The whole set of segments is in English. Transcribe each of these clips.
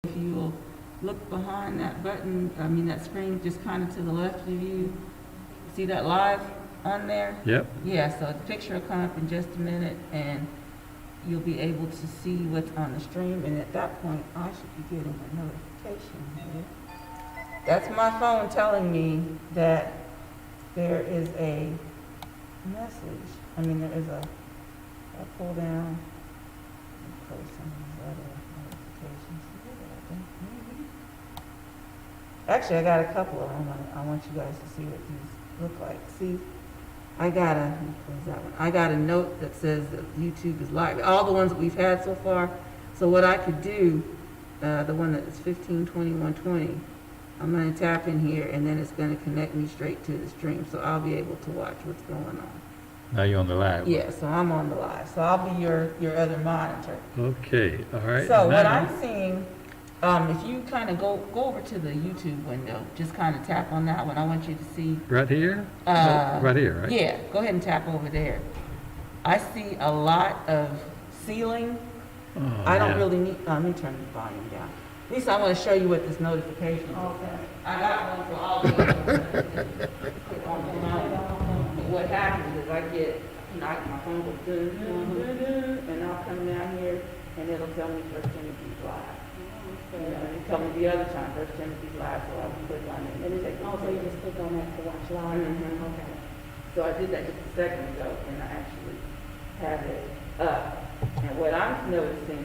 If you will look behind that button, that screen, just kind of to the left of you, see that live on there? Yep. Yeah, so the picture will come up in just a minute, and you'll be able to see what's on the stream, and at that point, I should be getting a notification here. That's my phone telling me that there is a message. There is I'll pull down and close some of these other notifications. Actually, I got a couple of them. I want you guys to see what these look like. See, I got a note that says that YouTube is live. All the ones that we've had so far. So what I could do, the one that is 152120, I'm going to tap in here, and then it's going to connect me straight to the stream. So I'll be able to watch what's going on. Now you're on the live. Yeah, so I'm on the live. So I'll be your other monitor. Okay, all right. So what now- I'm seeing, if you kind of go over to the YouTube window, just kind of tap on that one. I want you to see. Right here? Right here, right? Yeah, go ahead and tap over there. I see a lot of ceiling. Oh, I don't yeah. really need, let me turn the volume down. At least I want to show you what this notification is. Okay. I got one for all of you. Click on the line. But what happens is I get, my phone goes dun, dun, dun, dun, and I'll come down here and it'll tell me First Timothy's live. And it tell me the other time First Timothy's live, so I'll click on it. And take Oh, so you just click on that to watch live? Mhm. Okay. So I did that just a second ago, and I actually have it up. And what I'm noticing,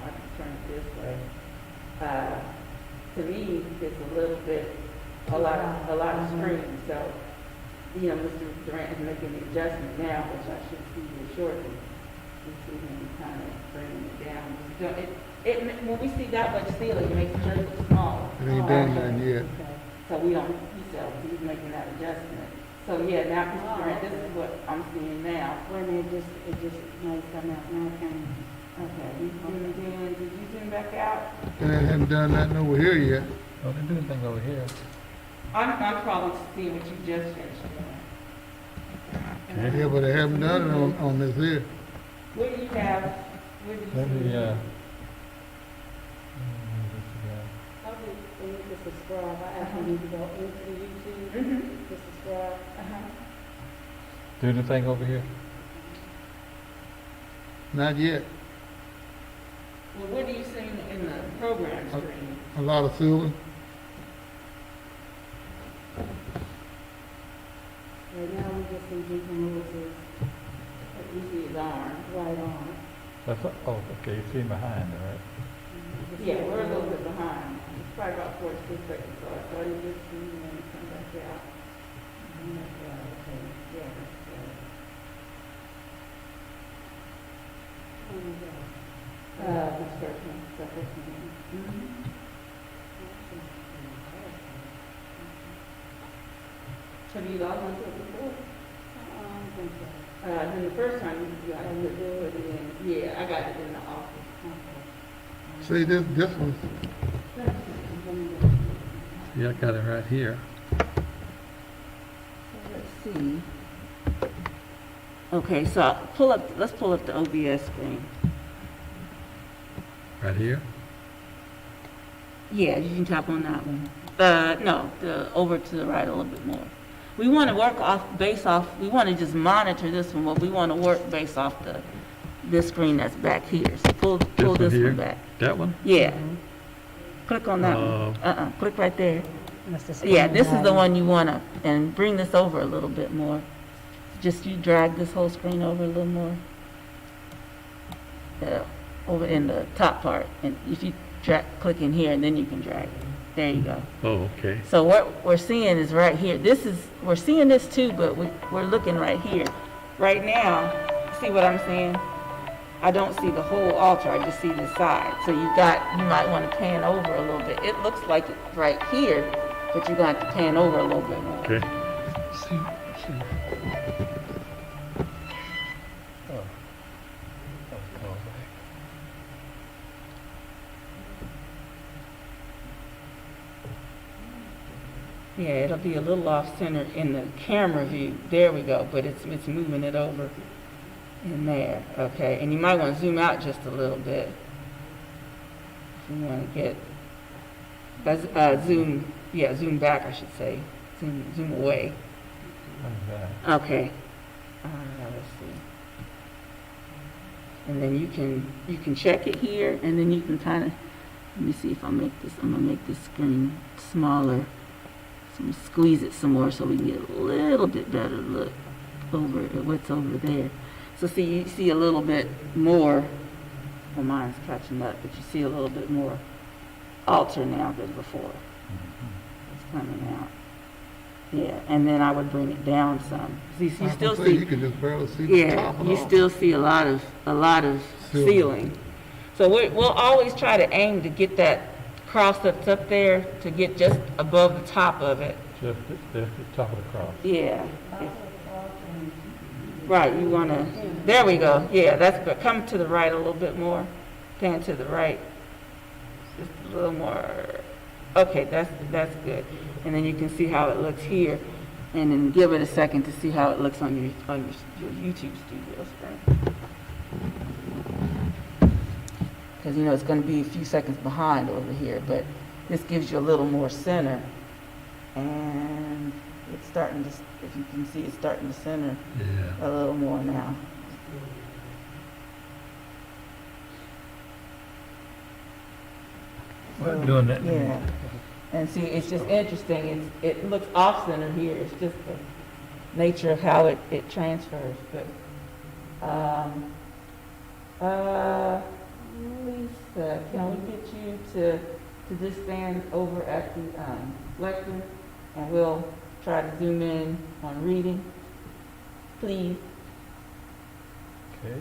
I can turn it this way. To me, it's a little bit, a lot of screen. So, Mr. Durant is making the adjustment now, which I should see here shortly. You see him kind of bringing it down. When we see that much ceiling, it makes it look small. It ain't done nothing yet. So he's making that adjustment. So yeah, now Mr. Durant, this is what I'm seeing now. When it just might come out, now it kind Okay, you zoom in, did you zoom back out? And they haven't done nothing over here yet. Oh, they're doing things over here. I'm probably seeing what you just finished doing. Okay. Yeah, but they haven't done it on this here. What do you have? What do you Let see? me, probably they need to subscribe. I actually need to go into the YouTube Mhm. to subscribe. do anything over here? Not yet. Well, what do you see in the program screen? A lot of ceiling. Right now, we just see Deacon Lewis's You see his arm. right arm. Oh, okay, you see him behind, all right? Yeah, we're a little bit behind. It's probably about 46 seconds, so I started this and then it comes back out. And that's right, okay. Yeah, that's right. Oh my God. This first one, so this one. Mhm. Have you logged onto it before? I don't think so. Then the first time you got to put it in. Yeah, I got it in the office. See, this one, Yeah, I got it right here. Let's see. Okay, so let's pull up the OBS screen. Right here? Yeah, you can tap on that one. No, over to the right a little bit more. We want to work we want to just monitor this one, but we want to work based off this screen that's back here. So pull one this here? one back. That one? Yeah. Click on that one. Click right there. That's the Yeah, screen this is the value. one you want to, and bring this over a little bit more. Just you drag this whole screen over a little more. Over in the top part. And if you click in here, and then you can drag it. There you go. Oh, okay. So what we're seeing is right here. We're seeing this too, but we're looking right here. Right now, see what I'm saying? I don't see the whole altar, I just see the side. So you might want to pan over a little bit. It looks like it's right here, but you're going to have to pan over a little bit more. Okay. Yeah, it'll be a little off center in the camera view. There we go, but it's moving it over in there. Okay, and you might want to zoom out just a little bit. You want to get, zoom back, I should say. Zoom away. Like that. Okay. Let's see. And then you can check it here, and then you can kind of, let me see if I make this, I'm gonna make this screen smaller. So I'm gonna squeeze it some more so we can get a little bit better look over at what's over there. So see, you see a little bit more, well, mine's catching up, but you see a little bit more altar now than before. It's coming out. Yeah, and then I would bring it down some. See, you still see. You can just barely see the top Yeah, of you it. still see a lot of ceiling. So we'll always try to aim to get that cross that's up there to get just above the top of it. Just the top of the cross. Yeah. Right, you want to, there we go. Yeah, that's good. Come to the right a little bit more. Pan to the right. Just a little more. Okay, that's good. And then you can see how it looks here. And then give it a second to see how it looks on your YouTube studio screen. Because, you know, it's going to be a few seconds behind over here, but this gives you a little more center. And it's starting to, if you can see, it's starting to center Yeah. a little more now. We're doing that. Yeah. And see, it's just interesting. It looks off-center here. It's just the nature of how it transfers. But, Lisa, can we get you to just stand over at the lectern, and we'll try to zoom in on reading, please. Okay.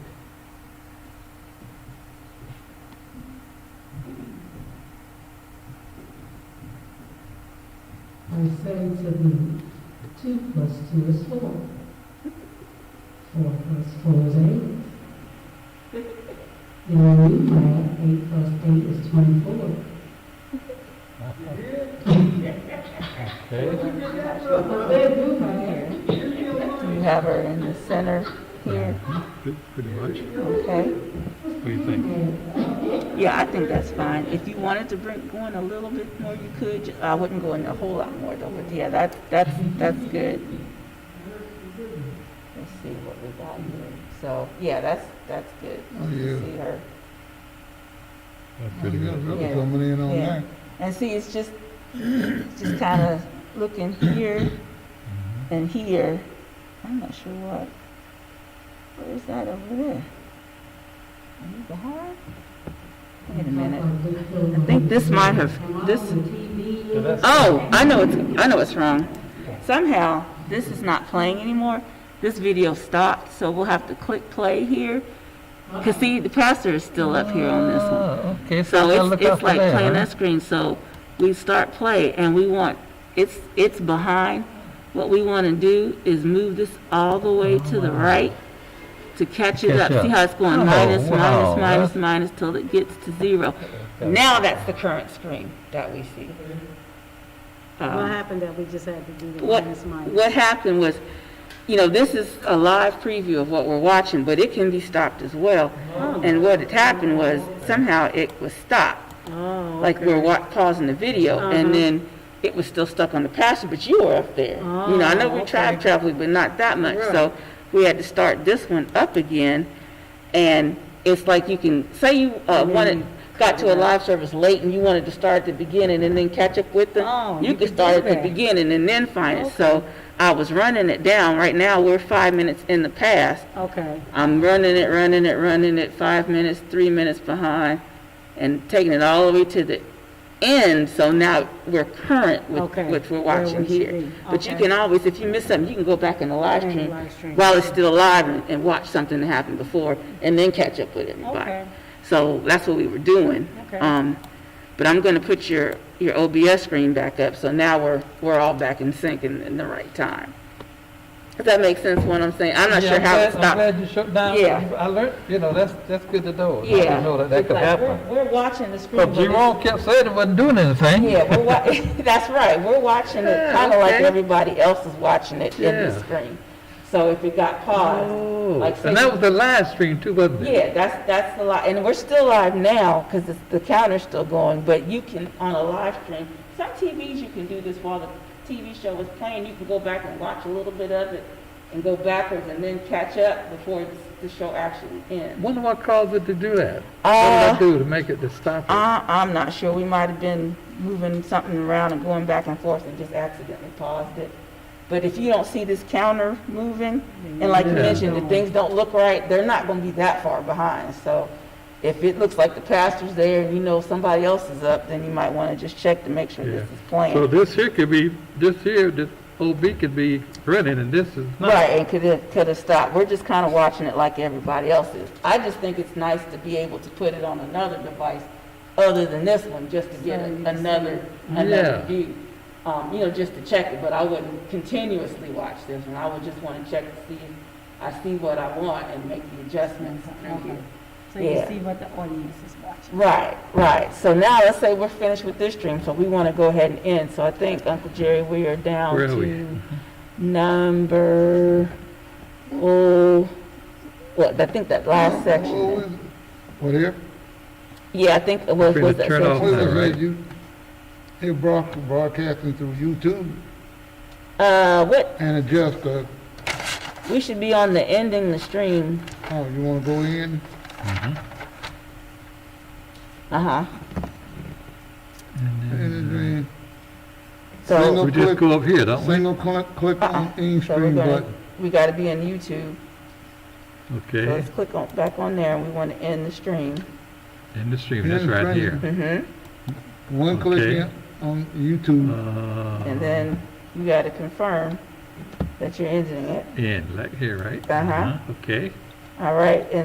I say to thee, 2 plus 2 is 4. 4 plus 4 is 8. In the new math, 8 plus 8 is 24. Okay. You have her in the center here, Pretty much. okay? What do you think? Yeah, I think that's fine. If you wanted to go in a little bit more, you could. I wouldn't go in a whole lot more though, but yeah, that's good. Let's see what we got here. So, yeah, that's good. Oh, yeah. See her. That's You pretty got good. really Yeah. coming in on Yeah. that. And see, it's just kind of looking here and here. I'm not sure what. Where is that over there? Are you behind? Wait a minute. I think this might have, this, So that's- oh, I know it's wrong. Somehow, this is not playing anymore. This video stopped, so we'll have to click play here. Cause see, the pastor is still up here on this one. Oh, okay, So I gotta look out it's for like that, playing huh? that screen, so we start play and we want, it's behind. What we want to do is move this all the way to the right to catch it Catch up. up. See how it's going Oh, minus, wow. minus till it gets to 0. Now that's the current screen that we see. What happened that we just had to do the What, minus minus? what happened was, you know, this is a live preview of what we're watching, but it can be stopped as well. And what had happened was somehow it was stopped. Oh, Like okay. we're pausing the video, Uh-huh. and then it was still stuck on the pastor, but you were up there. You know, I know we Oh, tried okay. traveling, but not that much. Right. So we had to start this one up again, and it's like you can say you got to a live service late and you wanted to start at the beginning and then catch up with them. Oh, you you could could start do at the that. beginning and then find it. So I was running it down. Right now we're 5 minutes in the past. Okay, I'm running it 5 minutes, 3 minutes behind, and taking it all the way to the end. So now we're current with Okay. what we're Where watching we should here. be. But you Okay. can always, if you miss something, you can go back in the live In the stream live stream. while it's still live and watch something that happened before, and then catch up with everybody. Okay. So that's what we were doing. Okay. But I'm going to put your OBS screen back up, so now we're all back in sync in the right time. Does that make sense what I'm saying? I'm not sure how it I'm stopped. glad you shut down. Yeah. I learned, that's good to know. I Yeah. didn't know that could happen. We're watching the screen. But Jerome kept saying it wasn't doing anything. Yeah, that's right. We're watching it Yeah, kind of like okay. everybody else is watching it in the Yeah. screen. So if it got paused, Oh, like say and that was the live stream too, wasn't it? yeah, that's the live, and we're still live now because the counter's still going, but you can, on a live stream, some TVs you can do this while the TV show is playing, you can go back and watch a little bit of it and go backwards and then catch up before the show actually ends. Wonder what caused it to do that? What did I do to make it to stop it? I'm not sure, we might have been moving something around and going back and forth and just accidentally paused it. But if you don't see this counter moving, and like you Yeah. mentioned, if things don't look right, they're not gonna be that far behind. So if it looks like the pastor's there and you know somebody else is up, then you might wanna just check to make sure this is So playing. this here could be, this OB could be running and this is not. Right, and could have stopped. We're just kinda watching it like everybody else is. I just think it's nice to be able to put it on another device other than this one, just to get So you can another Yeah. view. Just to check it, but I wouldn't continuously watch this one. I would just want to check to see if I see what I want and make the adjustments through here. So you Yeah. see what the audience is watching. Right. So now let's say we're finished with this stream, so we want to go ahead and end. So I think, Uncle Jerry, we are down Where are we? to number, I think that last section. What here? Yeah, I think it was Bring the that turn off section. now, right? They broadcasting through YouTube What, and adjust we should be on the ending the stream. you wanna go in? Uh-huh. And then So, Single We just go up here, don't we? single click on any so we're stream gonna, button. we gotta be on YouTube. So Okay, let's click on, back on there, and we want to end the stream. in the stream, that's In the right here. stream. Mm-hmm. One click Okay. in on YouTube. And then you gotta confirm that you're ending it. In, like here, right? Uh-huh. Okay. All right, and